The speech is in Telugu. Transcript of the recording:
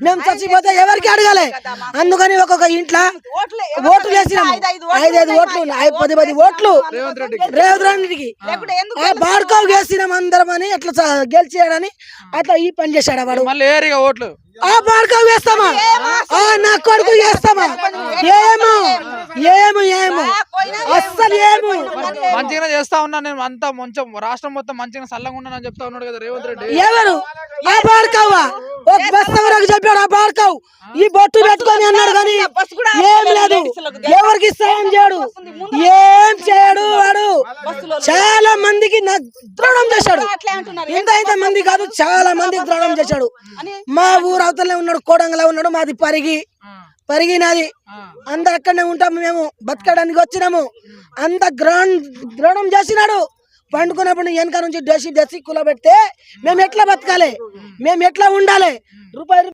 మేము చచ్చిపోతే ఎవరికి అడగాలి అందుకని ఒక్కొక్క ఇంట్లో ఓట్లు వేసినాము 5 ఓట్లు 10 ఓట్లు రేవంత్ రెడ్డికి బార్కవ్ వేసినాం అందరం అని అట్లా గెలిచేయడని అట్లా ఈ పని చేశాడు వాడు ఓట్లు ఆ బార్కవ్ వేస్తామా నా కొడుకు వేస్తామా ఏమో ఏమో ఏమో అస్సలు ఏమో మంచిగా చేస్తా ఉన్నా నేను అంతా కొంచెం రాష్ట్రం మొత్తం మంచిగా సల్లంగా ఉన్నానని చెప్తా ఉన్నాడు కదా రేవంత్ రెడ్డి ఎవరు ఆ బార్కవ్ ఒక బస్సు వరకు చెప్పాడు ఆ బార్కవ్ ఈ బొట్టు పెట్టుకొని అన్నాడు కానీ ఏం లేదు ఎవరికి సాయం చేయడు ఏం చేయడు వాడు చాలా మందికి ద్రోహం చేశాడు ఇంత మంది కాదు చాలా మందికి ద్రోహం చేశాడు మా ఊరు అవతలనే ఉన్నాడు కోడంగలో ఉన్నాడు మాది పరిగినది అందరు అక్కడనే ఉంటాము మేము బతకడానికి వచ్చినాము అంత ద్రోణం చేసినాడు పండుకున్నప్పుడు వెనక నుంచి డసి కూలబెడితే మేము ఎట్లా బతకాలి మేము ఎట్లా ఉండాలి రూపాయి